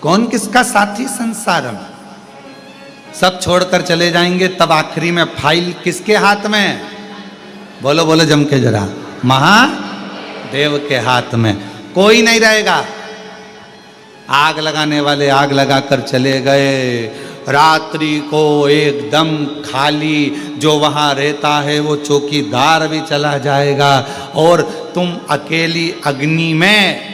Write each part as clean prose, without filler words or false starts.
कौन किसका साथी संसार में। सब छोड़कर चले जाएंगे, तब आखिरी में फाइल किसके हाथ में? बोलो बोलो जम के जरा, महादेव के हाथ में। कोई नहीं रहेगा। आग लगाने वाले आग लगाकर चले गए, रात्रि को एकदम खाली। जो वहां रहता है वो चौकीदार भी चला जाएगा, और तुम अकेली अग्नि में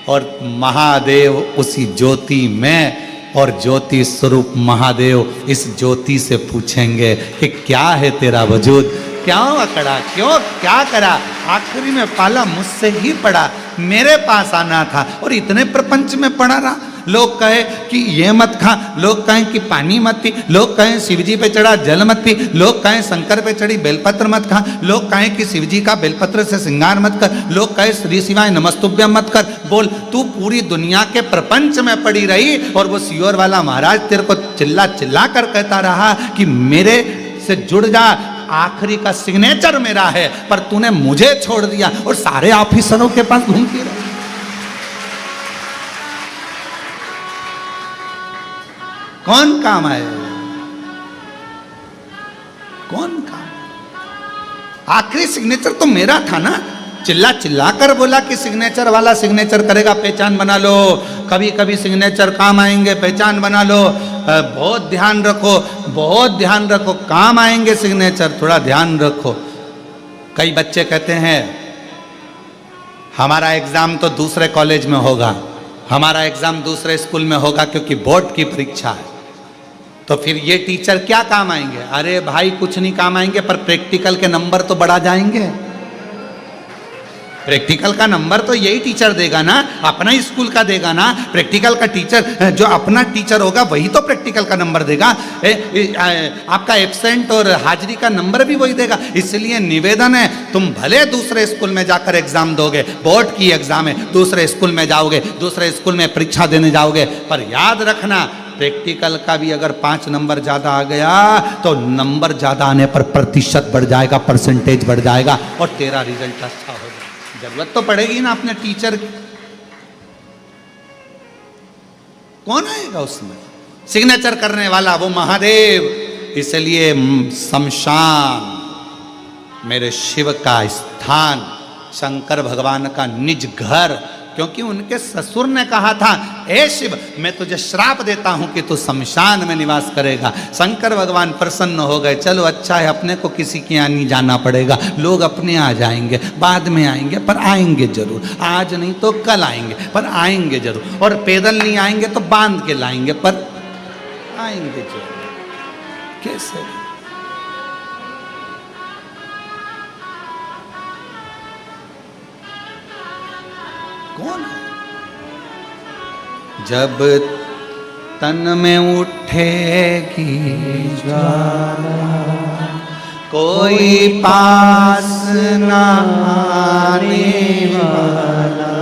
और महादेव उसी ज्योति में। और ज्योति स्वरूप महादेव इस ज्योति से पूछेंगे कि क्या है तेरा वजूद, क्यों अकड़ा, क्यों क्या करा? आखिरी में पाला मुझसे ही पड़ा, मेरे पास आना था और इतने प्रपंच में पड़ा रहा। लोग कहे कि ये मत खा, लोग कहें कि पानी मत पी, लोग कहें शिवजी पे चढ़ा जल मत पी, लोग कहें शंकर पे चढ़ी बेलपत्र मत खा, लोग कहें कि शिवजी का बेलपत्र से श्रृंगार मत कर, लोग कहें श्री शिवाय नमस्तुभ्यम मत कर। बोल, तू पूरी दुनिया के प्रपंच में पड़ी रही और वो सियोर वाला महाराज तेरे को चिल्ला चिल्ला कर कहता रहा कि मेरे से जुड़ जा, आखिरी का सिग्नेचर मेरा है, पर तूने मुझे छोड़ दिया और सारे ऑफिसरों के पास घूमती रही। कौन काम आए? कौन काम? आखिरी सिग्नेचर तो मेरा था ना। चिल्ला चिल्ला कर बोला कि सिग्नेचर वाला सिग्नेचर करेगा, पहचान बना लो। कभी कभी सिग्नेचर काम आएंगे, पहचान बना लो। बहुत ध्यान रखो, बहुत ध्यान रखो, काम आएंगे सिग्नेचर, थोड़ा ध्यान रखो। कई बच्चे कहते हैं हमारा एग्जाम तो दूसरे कॉलेज में होगा, हमारा एग्जाम दूसरे स्कूल में होगा क्योंकि बोर्ड की परीक्षा है, तो फिर ये टीचर क्या काम आएंगे? अरे भाई कुछ नहीं काम आएंगे, पर प्रैक्टिकल के नंबर तो बढ़ा जाएंगे। प्रैक्टिकल का नंबर तो यही टीचर देगा ना, अपना ही स्कूल का देगा ना। प्रैक्टिकल का टीचर जो अपना टीचर होगा वही तो प्रैक्टिकल का नंबर देगा। आपका एब्सेंट और हाजिरी का नंबर भी वही देगा। इसलिए निवेदन है, तुम भले दूसरे स्कूल में जाकर एग्जाम दोगे, बोर्ड की एग्जाम है, दूसरे स्कूल में जाओगे, दूसरे स्कूल में परीक्षा देने जाओगे, पर याद रखना प्रैक्टिकल का भी अगर 5 नंबर ज्यादा आ गया तो नंबर ज्यादा आने पर प्रतिशत बढ़ जाएगा, परसेंटेज बढ़ जाएगा और तेरा रिजल्ट अच्छा हो जाएगा। जरूरत तो पड़ेगी ना अपने टीचर की। कौन आएगा उसमें? सिग्नेचर करने वाला वो महादेव। इसलिए शमशान मेरे शिव का स्थान, शंकर भगवान का निज घर, क्योंकि उनके ससुर ने कहा था, ए शिव मैं तुझे श्राप देता हूं कि तू शमशान में निवास करेगा। शंकर भगवान प्रसन्न हो गए, चलो अच्छा है, अपने को किसी के यहाँ नहीं जाना पड़ेगा, लोग अपने आ जाएंगे, बाद में आएंगे, पर आएंगे जरूर। आज नहीं तो कल आएंगे, पर आएंगे जरूर। और पैदल नहीं आएंगे तो बांध के लाएंगे, पर आएंगे जरूर। कैसे? कौन? जब तन में उठेगी ज्वाला, कोई पास ना आने वाला,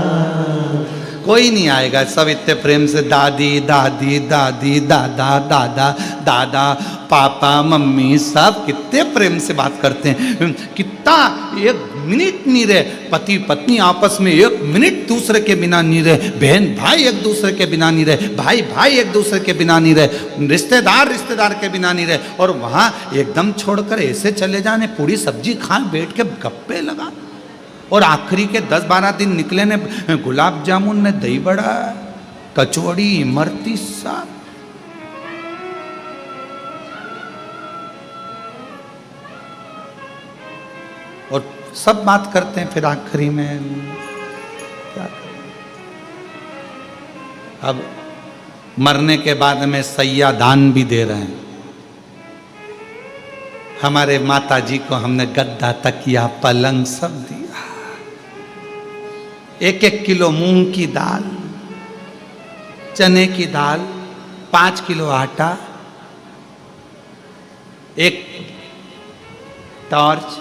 कोई नहीं आएगा। सब इतने प्रेम से दादी दादी दादी, दादा दादा दादा, पापा मम्मी, सब कितने प्रेम से बात करते हैं। कितना एक मिनट नहीं रहे, पति पत्नी आपस में एक मिनट दूसरे के बिना नहीं रहे, बहन भाई एक दूसरे के बिना नहीं रहे, भाई भाई एक दूसरे के बिना नहीं रहे, रिश्तेदार रिश्तेदार के बिना नहीं रहे। और वहाँ एकदम छोड़कर ऐसे चले जाने, पूरी सब्जी खा बैठ के गप्पे लगा। और आखिरी के 10-12 दिन निकले ने गुलाब जामुन ने, दही बड़ा, कचौड़ी, इमरती, सब। और सब बात करते हैं, फिर आखिरी में क्या करें? अब मरने के बाद में सैया दान भी दे रहे हैं। हमारे माता जी को हमने गद्दा, तकिया, पलंग सब दिया। 1-1 किलो मूंग की दाल, चने की दाल, 5 किलो आटा, एक टॉर्च,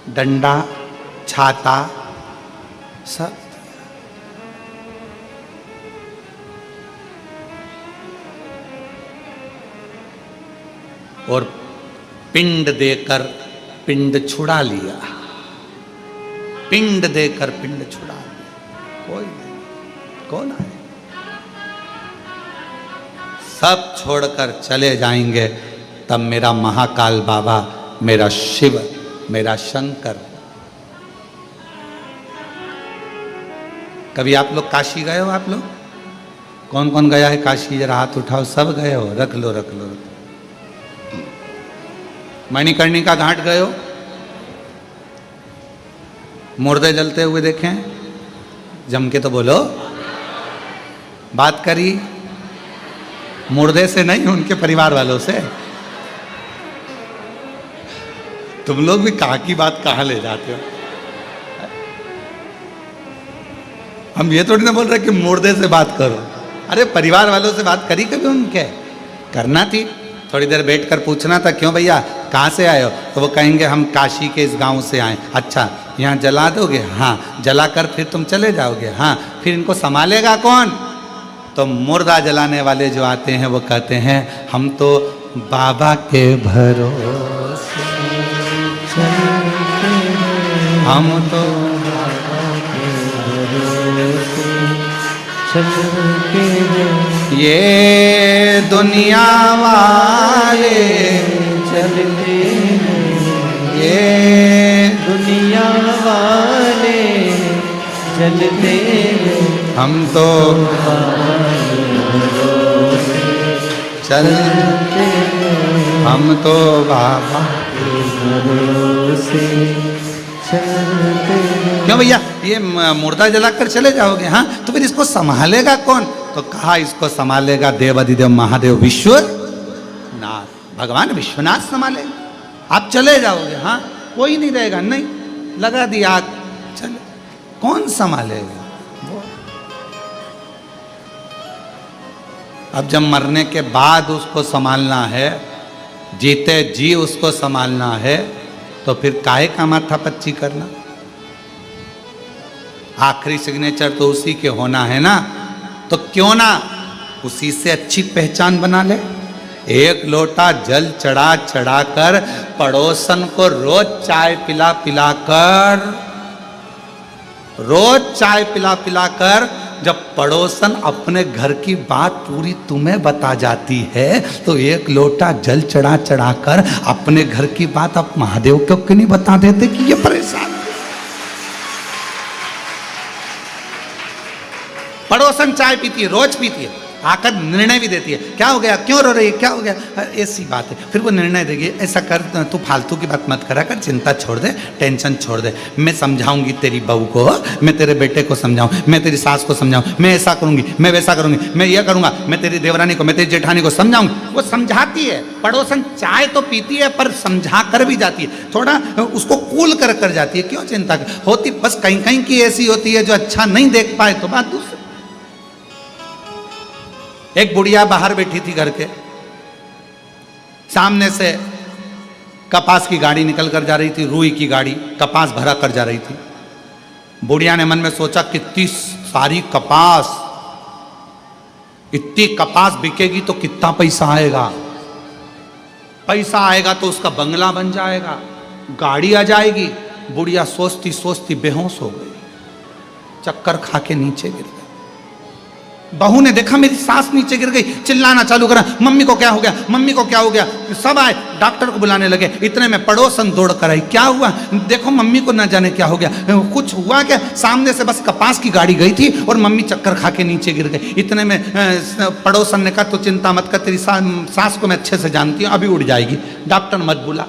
डंडा, छाता, सब। और पिंड देकर पिंड छुड़ा लिया, पिंड देकर पिंड छुड़ा लिया। कोई नहीं, कौन आए? सब छोड़कर चले जाएंगे, तब मेरा महाकाल बाबा, मेरा शिव, मेरा शंकर। कभी आप लोग काशी गए हो? आप लोग कौन कौन गया है काशी? जरा हाथ उठाओ। सब गए हो? रख लो रख लो। मणिकर्णिका घाट गए हो? मुर्दे जलते हुए देखे? जम के तो बोलो, बात करी। मुर्दे से नहीं, उनके परिवार वालों से। तुम लोग भी कहाँ की बात कहाँ ले जाते हो? हम ये थोड़ी ना बोल रहे कि मुर्दे से बात करो। अरे परिवार वालों से बात करी कभी? उनके करना थी, थोड़ी देर बैठ कर पूछना था, क्यों भैया कहाँ से आए हो? तो वो कहेंगे हम काशी के इस गांव से आए। अच्छा, यहाँ जला दोगे? हाँ। जला कर फिर तुम चले जाओगे? हाँ। फिर इनको संभालेगा कौन? तो मुर्दा जलाने वाले जो आते हैं वो कहते हैं हम तो बाबा के भरोसे, हम तो ये दुनिया वाले चलते हैं, ये दुनिया वाले चलते हैं, हम तो चलते, हम तो बाबा के भरोसे चलते हैं। क्यों भैया ये मुर्दा जलाकर चले जाओगे? हाँ। तो फिर इसको संभालेगा कौन? तो कहा इसको संभालेगा देवाधिदेव महादेव विश्वनाथ, भगवान विश्वनाथ संभालेगा। आप चले जाओगे? हाँ। कोई नहीं रहेगा? नहीं। लगा दी आग, चले। कौन संभालेगा? वो। अब जब मरने के बाद उसको संभालना है, जीते जी उसको संभालना है, तो फिर काहे का माथा पच्ची करना? आखिरी सिग्नेचर तो उसी के होना है ना, तो क्यों ना उसी से अच्छी पहचान बना ले। एक लोटा जल चढ़ा चढ़ा कर पड़ोसन को रोज चाय पिला पिला कर, रोज चाय पिला पिला कर जब पड़ोसन अपने घर की बात पूरी तुम्हें बता जाती है, तो एक लोटा जल चढ़ा चढ़ा कर अपने घर की बात आप महादेव को क्यों नहीं बता देते कि ये परेशान? पड़ोसन चाय पीती है, रोज पीती है, आकर निर्णय भी देती है, क्या हो गया, क्यों रो रही है, क्या हो गया, ऐसी बात है। फिर वो निर्णय देगी, ऐसा कर, तू फालतू की बात मत करा कर, चिंता छोड़ दे, टेंशन छोड़ दे, मैं समझाऊंगी तेरी बहू को, मैं तेरे बेटे को समझाऊं, मैं तेरी सास को समझाऊं, मैं ऐसा करूंगी, मैं वैसा करूंगी, मैं ये करूंगा, मैं तेरी देवरानी को, मैं तेरी जेठानी को समझाऊंगी। वो समझाती है। पड़ोसन चाय तो पीती है पर समझा कर भी जाती है, थोड़ा उसको कूल कर जाती है। क्यों चिंता होती? बस कहीं कहीं की ऐसी होती है जो अच्छा नहीं देख पाए तो बात दूसरी। एक बुढ़िया बाहर बैठी थी घर के सामने से, कपास की गाड़ी निकल कर जा रही थी, रुई की गाड़ी कपास भरा कर जा रही थी। बुढ़िया ने मन में सोचा कितनी सारी कपास, इतनी कपास बिकेगी तो कितना पैसा आएगा, पैसा आएगा तो उसका बंगला बन जाएगा, गाड़ी आ जाएगी। बुढ़िया सोचती सोचती बेहोश हो गई, चक्कर खा के नीचे गिर गई। बहू ने देखा मेरी सास नीचे गिर गई, चिल्लाना चालू करा, मम्मी को क्या हो गया, मम्मी को क्या हो गया। सब आए, डॉक्टर को बुलाने लगे। इतने में पड़ोसन दौड़ कर आई, क्या हुआ, देखो मम्मी को ना जाने क्या हो गया, कुछ हुआ क्या? सामने से बस कपास की गाड़ी गई थी और मम्मी चक्कर खा के नीचे गिर गई। इतने में पड़ोसन ने कहा, तो चिंता मत कर, तेरी सास को मैं अच्छे से जानती हूँ, अभी उड़ जाएगी, डॉक्टर मत बुला।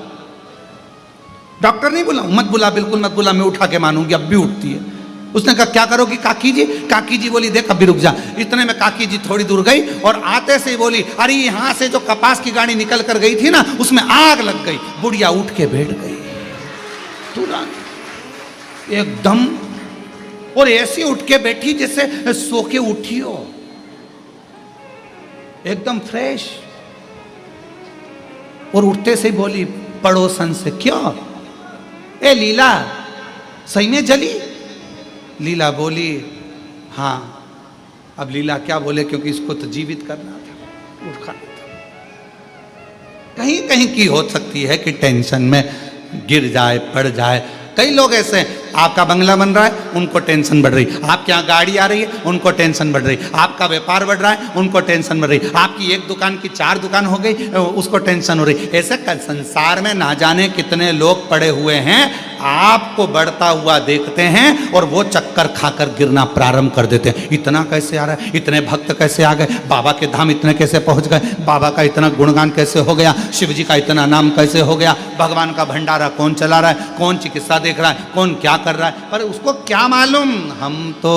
डॉक्टर नहीं बुला, मत बुला, बिल्कुल मत बुला, मैं उठा के मानूंगी, अब भी उठती है। उसने कहा क्या करोगी काकी जी? काकी जी बोली देख अभी रुक जा। इतने में काकी जी थोड़ी दूर गई और आते से ही बोली, अरे यहाँ से जो कपास की गाड़ी निकल कर गई थी ना, उसमें आग लग गई। बुढ़िया उठ के बैठ गई तुरंत एकदम, और ऐसी उठ के बैठी जैसे सो के उठी हो, एकदम फ्रेश। और उठते से ही बोली पड़ोसन से, क्यों ए लीला सही में जली? लीला बोली हाँ। अब लीला क्या बोले, क्योंकि इसको तो जीवित करना था, उठ खाना था। कहीं कहीं की हो सकती है कि टेंशन में गिर जाए, पड़ जाए। कई लोग ऐसे हैं, आपका बंगला बन रहा है, उनको टेंशन बढ़ रही, आपके यहाँ गाड़ी आ रही है, उनको टेंशन बढ़ रही, आपका व्यापार बढ़ रहा है, उनको टेंशन बढ़ रही, आपकी एक दुकान की 4 दुकान हो गई, उसको टेंशन हो रही। ऐसे संसार में ना जाने कितने लोग पड़े हुए हैं, आपको बढ़ता हुआ देखते हैं और वो चक्कर खाकर गिरना प्रारंभ कर देते हैं। इतना कैसे आ रहा है, इतने भक्त कैसे आ गए, बाबा के धाम इतने कैसे पहुंच गए, बाबा का इतना गुणगान कैसे हो गया, शिव जी का इतना नाम कैसे हो गया, भगवान का भंडारा कौन चला रहा है, कौन चिकित्सा देख रहा है, कौन क्या कर रहा है, पर उसको क्या मालूम। हम तो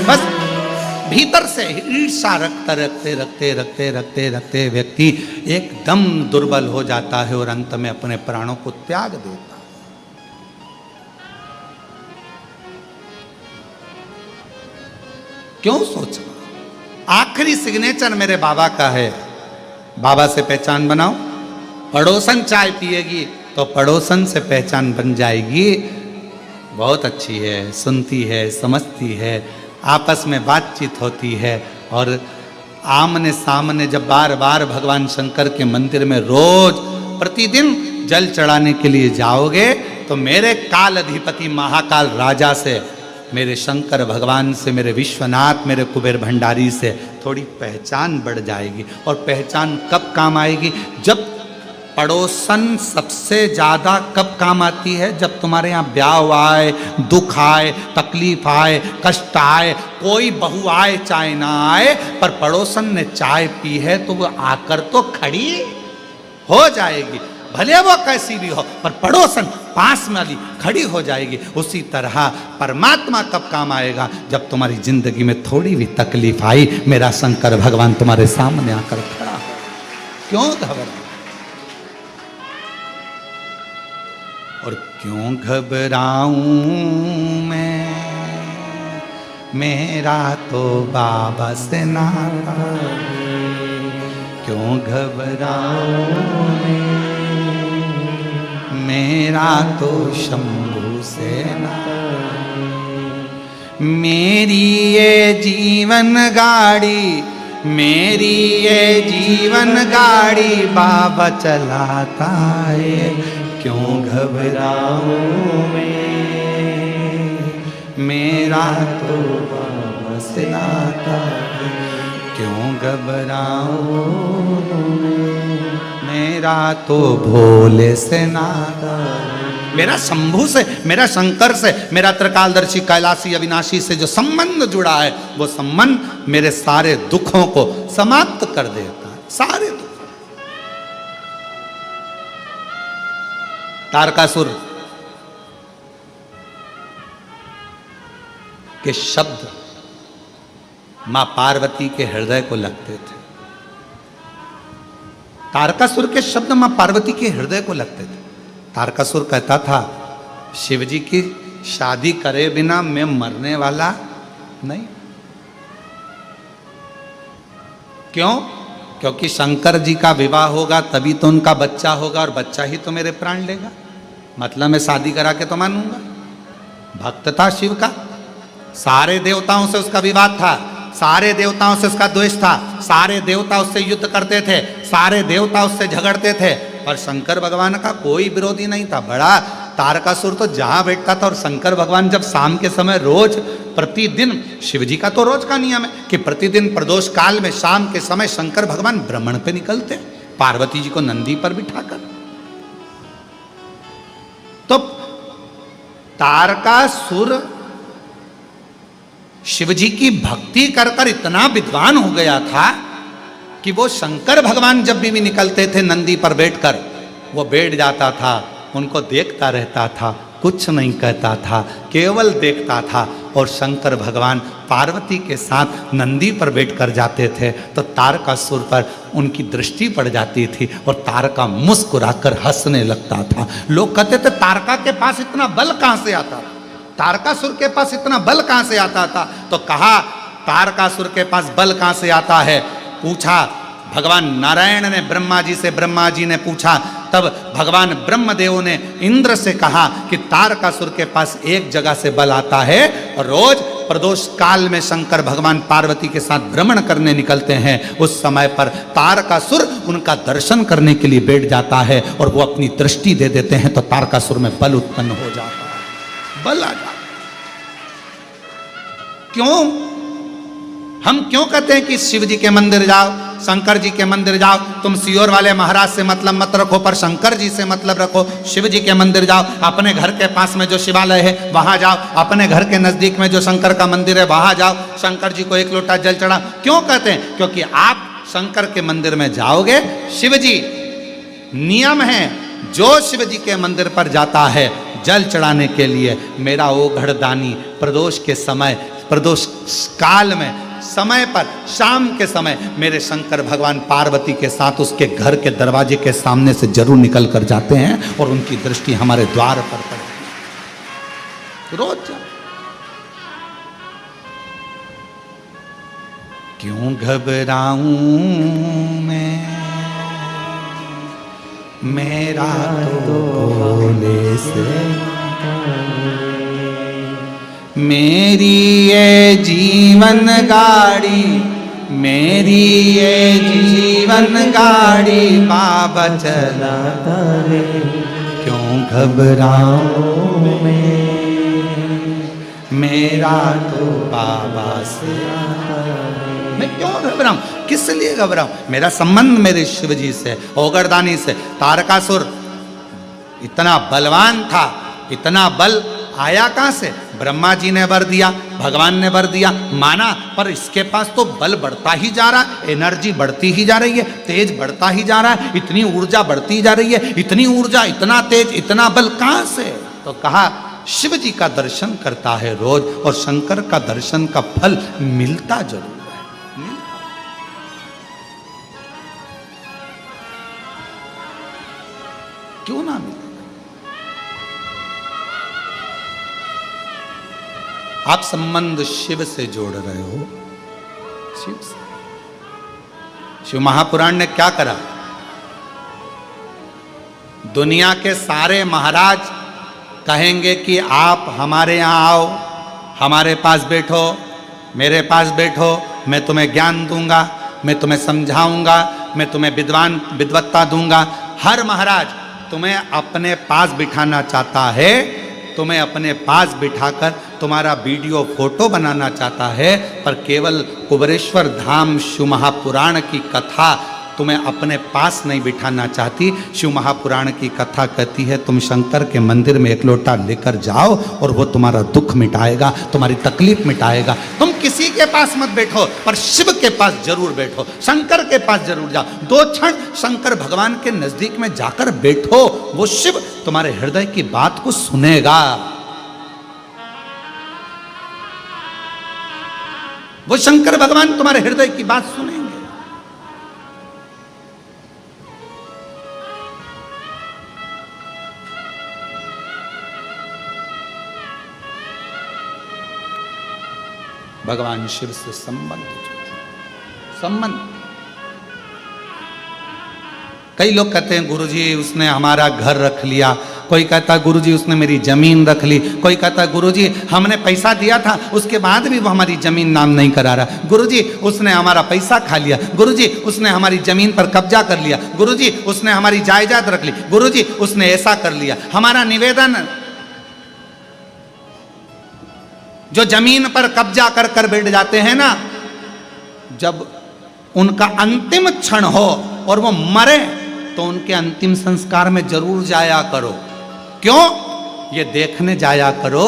बस भीतर से ईर्षा रखते रखते रखते रखते रखते रखते व्यक्ति एकदम दुर्बल हो जाता है और अंत में अपने प्राणों को त्याग देता है। क्यों सोचना? आखिरी सिग्नेचर मेरे बाबा का है, बाबा से पहचान बनाओ। पड़ोसन चाय पिएगी तो पड़ोसन से पहचान बन जाएगी। बहुत अच्छी है, सुनती है, समझती है, आपस में बातचीत होती है और आमने सामने जब बार बार भगवान शंकर के मंदिर में रोज प्रतिदिन जल चढ़ाने के लिए जाओगे तो मेरे काल अधिपति महाकाल राजा से, मेरे शंकर भगवान से, मेरे विश्वनाथ, मेरे कुबेर भंडारी से थोड़ी पहचान बढ़ जाएगी। और पहचान कब काम आएगी? जब पड़ोसन सबसे ज़्यादा कब काम आती है? जब तुम्हारे यहाँ ब्याह आए, दुख आए, तकलीफ आए, कष्ट आए, कोई बहू आए चाहे ना आए, पर पड़ोसन ने चाय पी है तो वो आकर तो खड़ी हो जाएगी, भले वो कैसी भी हो, पर पड़ोसन पास में वाली खड़ी हो जाएगी। उसी तरह परमात्मा कब काम आएगा? जब तुम्हारी जिंदगी में थोड़ी भी तकलीफ आई, मेरा शंकर भगवान तुम्हारे सामने आकर खड़ा हो। क्यों घबराओ? और क्यों घबराऊं मैं, मेरा तो बाबा से नाता। क्यों घबराऊं मेरा तो शंभू से नाता। मेरी ये जीवन गाड़ी, मेरी ये जीवन गाड़ी बाबा चलाता है। क्यों घबराऊं मैं, मेरा तो बाबा से नाता है। क्यों घबराऊं मेरा तो भोले से नाता है। मेरा शंभू से, मेरा शंकर से, मेरा त्रिकालदर्शी कैलाशी अविनाशी से जो संबंध जुड़ा है, वो संबंध मेरे सारे दुखों को समाप्त कर देता है। सारे दुख। तारकासुर के शब्द मां पार्वती के हृदय को लगते थे। तारकासुर के शब्द मां पार्वती के हृदय को लगते थे। तारकासुर कहता था, शिवजी की शादी करे बिना मैं मरने वाला नहीं। क्यों? क्योंकि शंकर जी का विवाह होगा तभी तो उनका बच्चा होगा और बच्चा ही तो मेरे प्राण लेगा। मतलब मैं शादी करा के तो मानूंगा। भक्त था शिव का, सारे देवताओं से उसका विवाद था, सारे देवताओं से उसका द्वेष था, सारे देवता उससे युद्ध करते थे, सारे देवता उससे झगड़ते थे, पर शंकर भगवान का कोई विरोधी नहीं था। बड़ा तारकासुर तो जहां बैठता था, और शंकर भगवान जब शाम के समय रोज प्रतिदिन, शिवजी का तो रोज का नियम है कि प्रतिदिन प्रदोष काल में शाम के समय शंकर भगवान भ्रमण पे निकलते, पार्वती जी को नंदी पर बिठाकर। तो तारकासुर शिवजी की भक्ति कर कर इतना विद्वान हो गया था कि वो शंकर भगवान जब भी निकलते थे नंदी पर बैठकर, वो बैठ जाता था, उनको देखता रहता था, कुछ नहीं कहता था, केवल देखता था। और शंकर भगवान पार्वती के साथ नंदी पर बैठकर जाते थे तो तारकासुर पर उनकी दृष्टि पड़ जाती थी और तारका मुस्कुराकर हंसने लगता था। लोग कहते थे तारका के पास इतना बल कहां से आता था, तारकासुर के पास इतना बल कहां से आता था? तो कहा तारकासुर के पास बल कहां से आता है? पूछा भगवान नारायण ने ब्रह्मा जी से, ब्रह्मा जी ने पूछा, तब भगवान ब्रह्मदेव ने इंद्र से कहा कि तारकासुर के पास एक जगह से बल आता है और रोज प्रदोष काल में शंकर भगवान पार्वती के साथ भ्रमण करने निकलते हैं, उस समय पर तारकासुर उनका दर्शन करने के लिए बैठ जाता है और वो अपनी दृष्टि दे देते हैं, तो तारकासुर में बल उत्पन्न हो जाता है, बल आ जाता है। क्यों? हम क्यों कहते हैं कि शिव जी के मंदिर जाओ, शंकर जी के मंदिर जाओ? तुम सियोर वाले महाराज से मतलब मत रखो, पर शंकर जी से मतलब रखो। शिव जी के मंदिर जाओ, अपने घर के पास में जो शिवालय है वहां जाओ, अपने घर के नजदीक में जो शंकर का मंदिर है वहां जाओ, शंकर जी को एक लोटा जल चढ़ाओ। क्यों कहते हैं? क्योंकि आप शंकर के मंदिर में जाओगे, शिव जी, नियम है, जो शिव जी के मंदिर पर जाता है जल चढ़ाने के लिए, मेरा वो घड़दानी प्रदोष के समय, प्रदोष काल में, समय पर, शाम के समय मेरे शंकर भगवान पार्वती के साथ उसके घर के दरवाजे के सामने से जरूर निकल कर जाते हैं और उनकी दृष्टि हमारे द्वार पर पड़ती है रोज। क्यों घबराऊं मैं, मेरा तो भोले से, मेरी ये जीवन गाड़ी, मेरी ये जीवन गाड़ी बाबा चलाता है, क्यों घबराऊं मैं, मेरा तो बाबा से आता है। मैं क्यों घबराऊं? किस लिए घबराऊं? मेरा संबंध मेरे शिव जी से, ओगरदानी से। तारकासुर इतना बलवान था, इतना बल आया कहां से? ब्रह्मा जी ने वर दिया, भगवान ने वर दिया, माना, पर इसके पास तो बल बढ़ता ही जा रहा है, एनर्जी बढ़ती ही जा रही है, तेज बढ़ता ही जा रहा है, इतनी ऊर्जा बढ़ती जा रही है, इतनी ऊर्जा, इतना तेज, इतना बल कहां से? तो कहा शिव जी का दर्शन करता है रोज, और शंकर का दर्शन का फल मिलता जरूर है, मिलता। क्यों ना मिले? आप संबंध शिव से जोड़ रहे हो, शिव से। शिव महापुराण ने क्या करा? दुनिया के सारे महाराज कहेंगे कि आप हमारे यहाँ आओ, हमारे पास बैठो, मेरे पास बैठो, मैं तुम्हें ज्ञान दूंगा, मैं तुम्हें समझाऊंगा, मैं तुम्हें विद्वत्ता दूंगा। हर महाराज तुम्हें अपने पास बिठाना चाहता है, तुम्हें अपने पास बिठाकर तुम्हारा वीडियो फोटो बनाना चाहता है, पर केवल कुबेरेश्वर धाम शिव महापुराण की कथा तुम्हें अपने पास नहीं बिठाना चाहती। शिव महापुराण की कथा कहती है तुम शंकर के मंदिर में एक लोटा लेकर जाओ और वो तुम्हारा दुख मिटाएगा, तुम्हारी तकलीफ मिटाएगा। तुम किसी के पास मत बैठो, पर शिव के पास जरूर बैठो, शंकर के पास जरूर जाओ। 2 क्षण शंकर भगवान के नजदीक में जाकर बैठो, वो शिव तुम्हारे हृदय की बात को सुनेगा, वो शंकर भगवान तुम्हारे हृदय की बात सुनेंगे। भगवान शिव से संबंध। कई लोग कहते हैं गुरुजी उसने हमारा घर रख लिया, कोई कहता है गुरुजी उसने मेरी जमीन रख ली, कोई कहता है गुरुजी हमने पैसा दिया था उसके बाद भी वो हमारी जमीन नाम नहीं करा रहा, गुरुजी उसने हमारा पैसा खा लिया, गुरुजी उसने हमारी जमीन पर कब्जा कर लिया, गुरुजी उसने हमारी जायदाद रख ली, गुरुजी उसने ऐसा कर लिया। हमारा निवेदन, जो जमीन पर कब्जा कर कर बैठ जाते हैं ना, जब उनका अंतिम क्षण हो और वो मरे तो उनके अंतिम संस्कार में जरूर जाया करो। क्यों? ये देखने जाया करो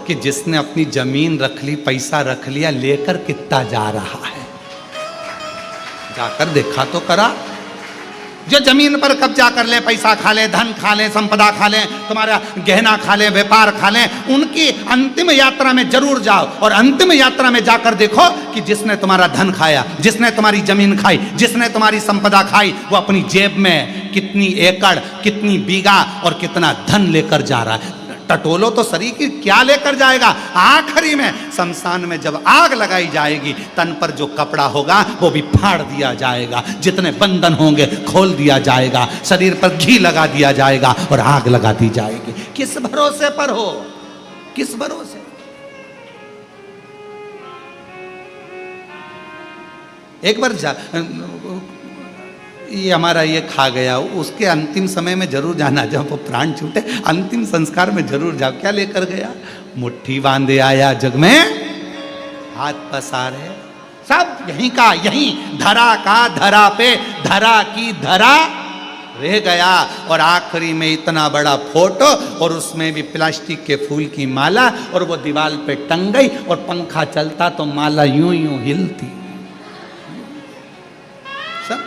कि जिसने अपनी जमीन रख ली, पैसा रख लिया, लेकर कितना जा रहा है। जाकर देखा तो करा। जो जमीन पर कब्जा कर ले, पैसा खा ले, धन खा ले, संपदा खा ले, तुम्हारा गहना खा ले, व्यापार खा ले, उनकी अंतिम यात्रा में जरूर जाओ और अंतिम यात्रा में जाकर देखो कि जिसने तुम्हारा धन खाया, जिसने तुम्हारी जमीन खाई, जिसने तुम्हारी संपदा खाई, वो अपनी जेब में कितनी एकड़, कितनी बीघा और कितना धन लेकर जा रहा है। टटोलो तो शरीर की क्या लेकर जाएगा। आखिरी में शमशान में जब आग लगाई जाएगी, तन पर जो कपड़ा होगा वो भी फाड़ दिया जाएगा, जितने बंधन होंगे खोल दिया जाएगा, शरीर पर घी लगा दिया जाएगा और आग लगा दी जाएगी। किस भरोसे पर हो? किस भरोसे? एक बार ये हमारा ये खा गया, उसके अंतिम समय में जरूर जाना, जब वो प्राण छूटे अंतिम संस्कार में जरूर जाओ। क्या लेकर गया? मुट्ठी बांधे आया जग में, हाथ पसारे, सब यहीं का यहीं, धरा का धरा पे, धरा की धरा रह गया। और आखिरी में इतना बड़ा फोटो, और उसमें भी प्लास्टिक के फूल की माला, और वो दीवार पे टंग गई, और पंखा चलता तो माला यूं यूं हिलती। सब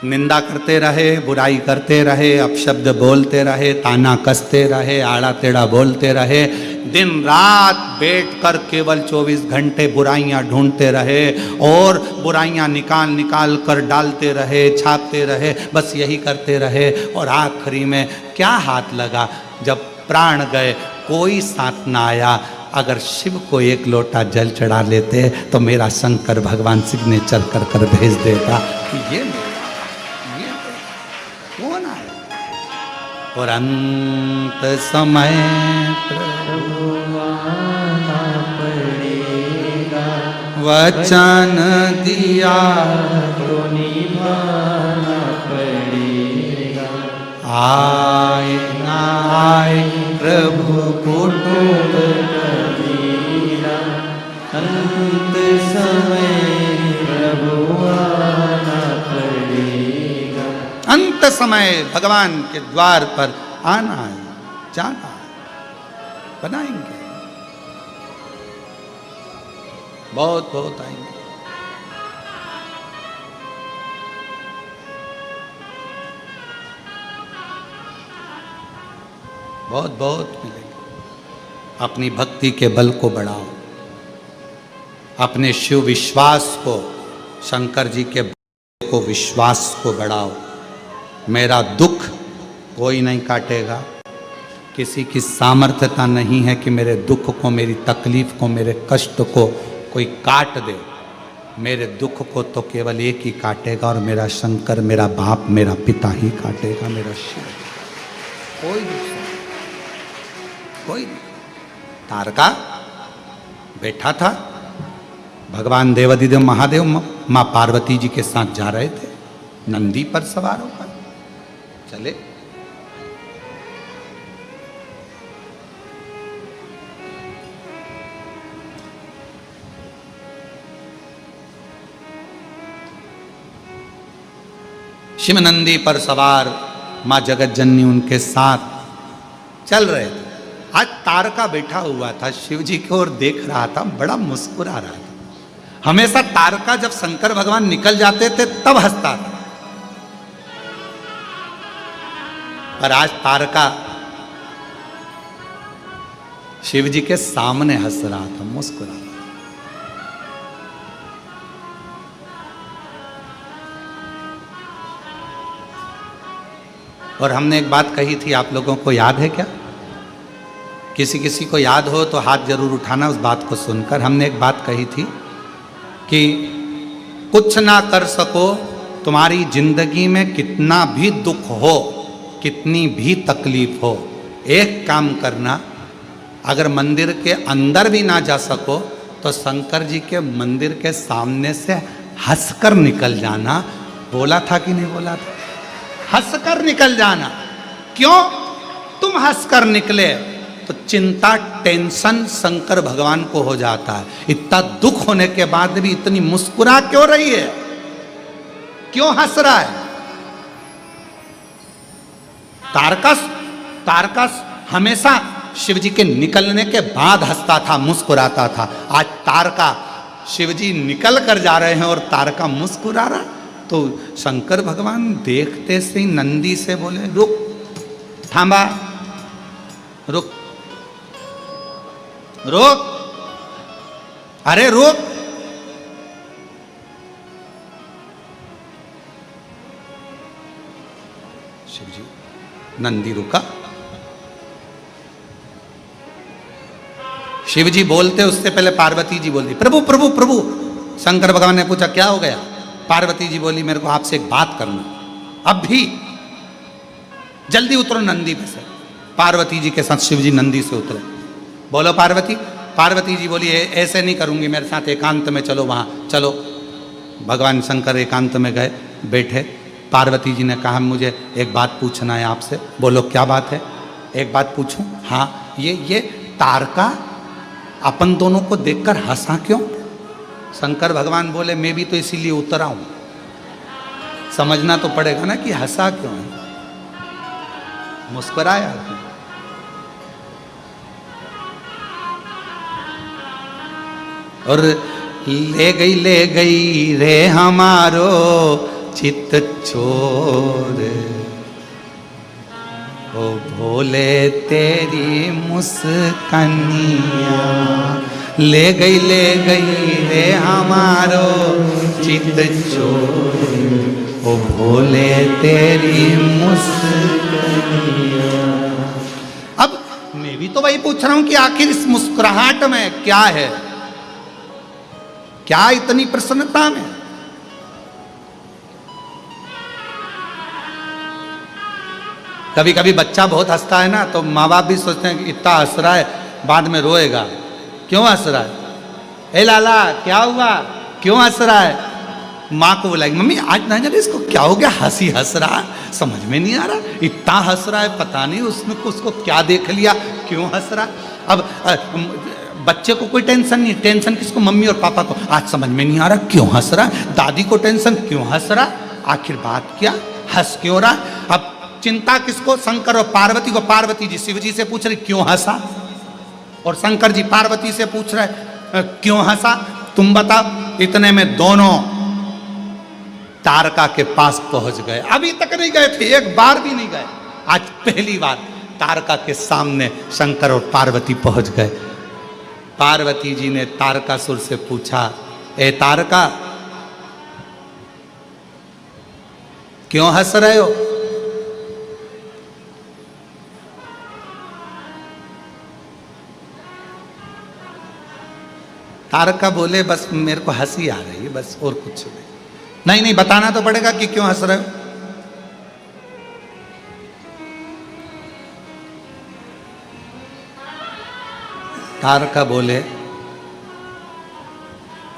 निंदा करते रहे, बुराई करते रहे, अपशब्द बोलते रहे, ताना कसते रहे, आड़ा टेढ़ा बोलते रहे, दिन रात बैठकर केवल 24 घंटे बुराइयां ढूंढते रहे, और बुराइयां निकाल निकाल कर डालते रहे, छापते रहे, बस यही करते रहे। और आखिरी में क्या हाथ लगा? जब प्राण गए कोई साथ ना आया। अगर शिव को एक लोटा जल चढ़ा लेते तो मेरा शंकर भगवान सिग्नेचर कर कर भेज देता कि ये कौन आया। और अंत समय प्रभु आना पड़ेगा, वचन दिया तो निभाना पड़ेगा। आए ना आए प्रभु कुटुंब कबीरा, अंत समय प्रभु आना पड़ेगा। अंत समय भगवान के द्वार पर आना है, जाना है, बनाएंगे, बहुत बहुत आएंगे। बहुत बहुत मिलेंगे। अपनी भक्ति के बल को बढ़ाओ, अपने शिव विश्वास को, शंकर जी के को विश्वास को बढ़ाओ। मेरा दुख कोई नहीं काटेगा, किसी की सामर्थ्यता नहीं है कि मेरे दुख को, मेरी तकलीफ को, मेरे कष्ट को कोई काट दे। मेरे दुख को तो केवल एक ही काटेगा, और मेरा शंकर, मेरा बाप, मेरा पिता ही काटेगा, मेरा शिव। कोई नहीं, कोई नहीं। तारका बैठा था, भगवान देवाधिदेव महादेव माँ पार्वती जी के साथ जा रहे थे, नंदी पर सवार होकर चले। शिव नंदी पर सवार, माँ जगत जननी उनके साथ चल रहे थे। आज तारका बैठा हुआ था, शिव जी की ओर देख रहा था, बड़ा मुस्कुरा रहा था। हमेशा तारका जब शंकर भगवान निकल जाते थे तब हंसता था, पर आज तारका शिव जी के सामने हंस रहा था, मुस्कुरा रहा था। और हमने एक बात कही थी, आप लोगों को याद है क्या? किसी किसी को याद हो तो हाथ जरूर उठाना उस बात को सुनकर। हमने एक बात कही थी कि कुछ ना कर सको, तुम्हारी जिंदगी में कितना भी दुख हो, कितनी भी तकलीफ हो, एक काम करना, अगर मंदिर के अंदर भी ना जा सको तो शंकर जी के मंदिर के सामने से हंसकर निकल जाना। बोला था कि नहीं बोला था? हंसकर निकल जाना। क्यों? तुम हंसकर निकले तो चिंता, टेंशन शंकर भगवान को हो जाता है। इतना दुख होने के बाद भी इतनी मुस्कुरा क्यों रही है? क्यों हंस रहा है? तारकस हमेशा शिव जी के निकलने के बाद हंसता था, मुस्कुराता था। आज तारका, शिव जी निकल कर जा रहे हैं और तारका मुस्कुरा रहा। तो शंकर भगवान देखते से ही नंदी से बोले, रुक, थांबा, रुक, रुक, अरे रुक। शिव जी, नंदी रुका। शिव जी बोलते उससे पहले पार्वती जी बोलती, प्रभु प्रभु प्रभु। शंकर भगवान ने पूछा, क्या हो गया? पार्वती जी बोली, मेरे को आपसे एक बात करना, अब भी, जल्दी उतरो नंदी पे से। पार्वती जी के साथ शिव जी नंदी से उतरे। बोलो पार्वती। पार्वती जी बोली ऐसे नहीं करूंगी, मेरे साथ एकांत में चलो, वहां चलो। भगवान शंकर एकांत में गए, बैठे। पार्वती जी ने कहा मुझे एक बात पूछना है आपसे। बोलो क्या बात है? एक बात पूछूं? हाँ। ये तारका अपन दोनों को देखकर हंसा क्यों? शंकर भगवान बोले मैं भी तो इसीलिए उतरा हूं, समझना तो पड़ेगा ना कि हंसा क्यों है। मुस्कुराया। और ले गई रे हमारो चित चोर, ओ भोले तेरी मुस्कानिया। ले गई रे हमारो चित चोर, ओ भोले तेरी मुस्कानिया। अब मैं भी तो वही पूछ रहा हूं कि आखिर इस मुस्कुराहट में क्या है, क्या इतनी प्रसन्नता में? कभी कभी बच्चा बहुत हंसता है ना, तो माँ बाप भी सोचते हैं कि इतना हंस रहा है, बाद में रोएगा, क्यों हंस रहा है? ए लाला क्या हुआ, क्यों हंस रहा है? माँ को बुलाएगी, मम्मी आज ना जाने इसको क्या हो गया, हंस रहा, समझ में नहीं आ रहा, इतना हंस रहा है, पता नहीं उसको क्या देख लिया, क्यों हंस रहा। अब बच्चे को कोई टेंशन नहीं, टेंशन किसको? मम्मी और पापा को। आज समझ में नहीं आ रहा क्यों हंस रहा। दादी को टेंशन, क्यों हंस रहा, आखिर बात क्या, हंस क्यों रहा। अब चिंता किसको? शंकर और पार्वती को। पार्वती जी शिव जी से पूछ रही क्यों हंसा, और शंकर जी पार्वती से पूछ रहे क्यों हंसा, तुम बताओ। इतने में दोनों तारका के पास पहुंच गए। अभी तक नहीं गए थे, एक बार भी नहीं गए, आज पहली बार तारका के सामने शंकर और पार्वती पहुंच गए। पार्वती जी ने तारकासुर से पूछा, ए तारका क्यों हंस रहे हो? तारका बोले बस मेरे को हंसी आ रही है, बस और कुछ नहीं। नहीं बताना तो पड़ेगा कि क्यों हंस रहे हो। तारका बोले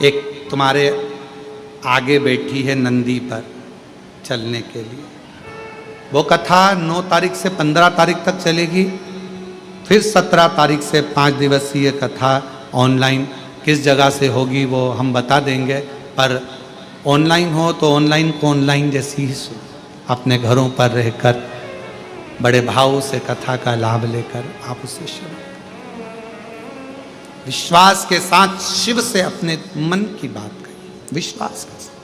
एक तुम्हारे आगे बैठी है नंदी पर चलने के लिए, वो कथा 9 तारीख से 15 तारीख तक चलेगी, फिर 17 तारीख से 5 दिवसीय कथा ऑनलाइन किस जगह से होगी वो हम बता देंगे, पर ऑनलाइन हो तो ऑनलाइन को ऑनलाइन जैसी ही अपने घरों पर रहकर बड़े भाव से कथा का लाभ लेकर आप उसे सुनो। विश्वास के साथ शिव से अपने मन की बात करिए, विश्वास के साथ।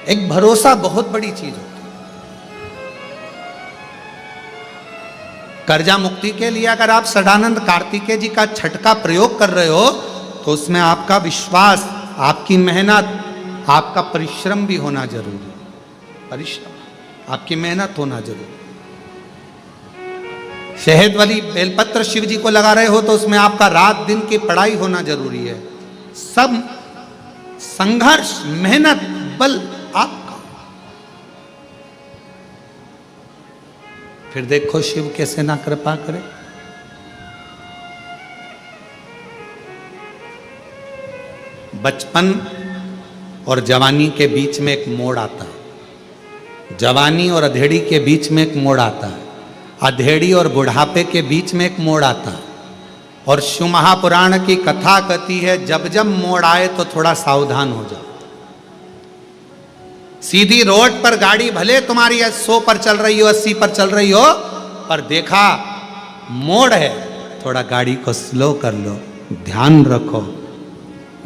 एक भरोसा बहुत बड़ी चीज होती है। कर्जा मुक्ति के लिए अगर आप सदानंद कार्तिकेय जी का छठ का प्रयोग कर रहे हो तो उसमें आपका विश्वास, आपकी मेहनत, आपका परिश्रम भी होना जरूरी है। परिश्रम, आपकी मेहनत होना जरूरी। शहद वाली बेलपत्र शिव जी को लगा रहे हो तो उसमें आपका रात दिन की पढ़ाई होना जरूरी है। सब संघर्ष, मेहनत, बल आपका। फिर देखो शिव कैसे ना कृपा करे। बचपन और जवानी के बीच में एक मोड़ आता है, जवानी और अधेड़ी के बीच में एक मोड़ आता है, अधेड़ी और बुढ़ापे के बीच में एक मोड़ आता है। और शिव महापुराण की कथा कहती है जब जब मोड़ आए तो थोड़ा सावधान हो जाओ। सीधी रोड पर गाड़ी भले तुम्हारी 100 पर चल रही हो, 80 पर चल रही हो, पर देखा मोड़ है, थोड़ा गाड़ी को स्लो कर लो, ध्यान रखो,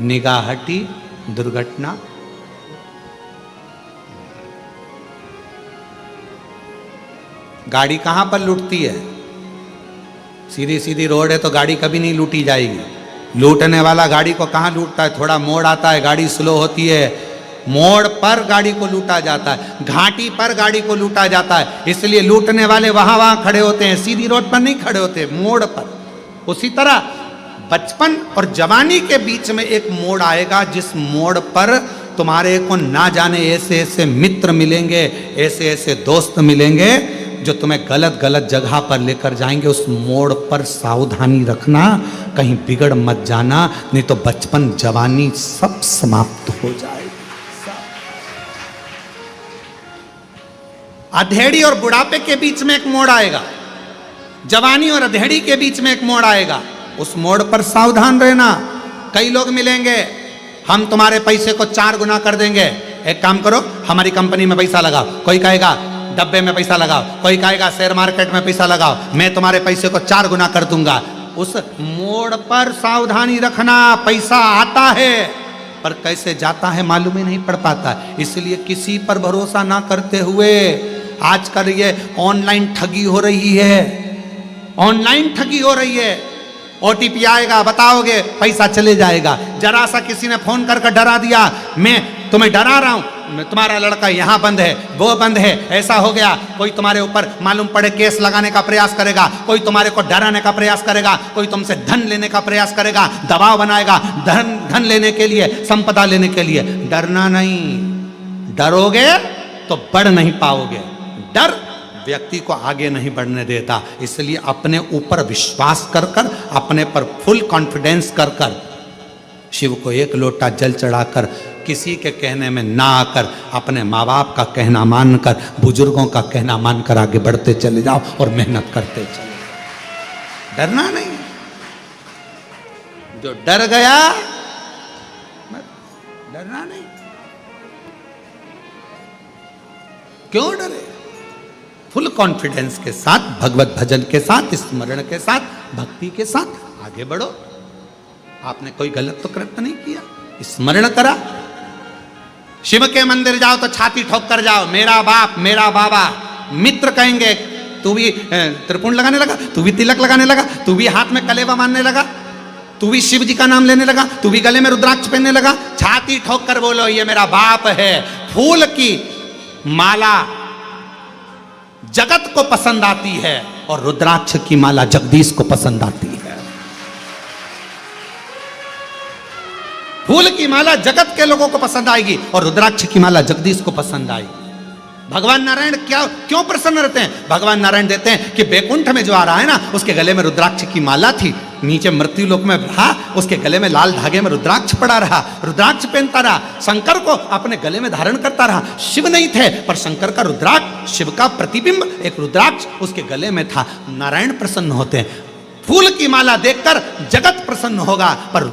निगाह हटी, दुर्घटना। गाड़ी कहां पर लूटती है? सीधी सीधी रोड है तो गाड़ी कभी नहीं लूटी जाएगी। लूटने वाला गाड़ी को कहां लूटता है? थोड़ा मोड़ आता है, गाड़ी स्लो होती है, मोड़ पर गाड़ी को लूटा जाता है, घाटी पर गाड़ी को लूटा जाता है। इसलिए लूटने वाले वहां वहां खड़े होते हैं, सीधी रोड पर नहीं खड़े होते, मोड़ पर। उसी तरह बचपन और जवानी के बीच में एक मोड़ आएगा, जिस मोड़ पर तुम्हारे को ना जाने ऐसे ऐसे मित्र मिलेंगे, ऐसे ऐसे दोस्त मिलेंगे जो तुम्हें गलत गलत जगह पर लेकर जाएंगे। उस मोड़ पर सावधानी रखना, कहीं बिगड़ मत जाना, नहीं तो बचपन जवानी सब समाप्त हो जाएगी। अधेड़ी और बुढ़ापे के बीच में एक मोड़ आएगा, जवानी और अधेड़ी के बीच में एक मोड़ आएगा। उस मोड़ पर सावधान रहना। कई लोग मिलेंगे, हम तुम्हारे पैसे को 4 गुना कर देंगे, एक काम करो हमारी कंपनी में पैसा लगाओ। कोई कहेगा डब्बे में पैसा लगाओ, कोई कहेगा शेयर मार्केट में पैसा लगाओ, मैं तुम्हारे पैसे को 4 गुना कर दूंगा। उस मोड़ पर सावधानी रखना। पैसा आता है पर कैसे जाता है मालूम ही नहीं पड़ पाता। इसलिए किसी पर भरोसा ना करते हुए, आजकल ये ऑनलाइन ठगी हो रही है, ऑनलाइन ठगी हो रही है। ओटीपी आएगा, बताओगे पैसा चले जाएगा। जरा सा किसी ने फोन करके डरा दिया, मैं तुम्हें डरा रहा हूं, तुम्हारा लड़का यहाँ बंद है, वो बंद है, ऐसा हो गया। कोई तुम्हारे ऊपर मालूम पड़े केस लगाने का प्रयास करेगा, कोई तुम्हारे को डराने का प्रयास करेगा, कोई तुमसे धन लेने का प्रयास करेगा, दबाव बनाएगा धन लेने के लिए, संपदा लेने के लिए। डरना नहीं, डरोगे तो बढ़ नहीं पाओगे। डर व्यक्ति को आगे नहीं बढ़ने देता। इसलिए अपने ऊपर विश्वास कर कर, अपने पर फुल कॉन्फिडेंस कर कर, शिव को 1 लोटा जल चढ़ाकर, किसी के कहने में ना आकर, अपने माँ बाप का कहना मानकर, बुजुर्गों का कहना मानकर आगे बढ़ते चले जाओ और मेहनत करते चले जाओ। डरना नहीं। जो डर गया, डरना नहीं। क्यों डरे? फुल कॉन्फिडेंस के साथ, भगवत भजन के साथ, स्मरण के साथ, भक्ति के साथ आगे बढ़ो। आपने कोई गलत तो कृत्य नहीं किया, स्मरण करा। शिव के मंदिर जाओ तो छाती ठोक कर जाओ, मेरा बाप, मेरा बाबा। मित्र कहेंगे तू भी त्रिपुंड लगाने लगा, तू भी तिलक लगाने लगा, तू भी हाथ में कलेवा मानने लगा, तू भी शिव जी का नाम लेने लगा, तू भी गले में रुद्राक्ष पहनने लगा। छाती ठोक कर बोलो ये मेरा बाप है। फूल की माला जगत को पसंद आती है और रुद्राक्ष की माला जगदीश को पसंद आती है। फूल की माला जगत के लोगों को पसंद आएगी और रुद्राक्ष की माला जगदीश को पसंद आएगी। भगवान नारायण क्यों प्रसन्न रहते हैं? भगवान नारायण देते हैं कि बैकुंठ में जो आ रहा है ना, उसके गले में रुद्राक्ष की माला थी, नीचे मृत्यु लोक में रहा, उसके गले में लाल धागे में रुद्राक्ष पड़ा रहा, रुद्राक्ष पहनता रहा, शंकर को अपने गले में धारण करता रहा। शिव नहीं थे पर शंकर का रुद्राक्ष, शिव का प्रतिबिंब एक रुद्राक्ष उसके गले में था। नारायण प्रसन्न होते हैं। फूल की माला देखकर जगत प्रसन्न होगा पर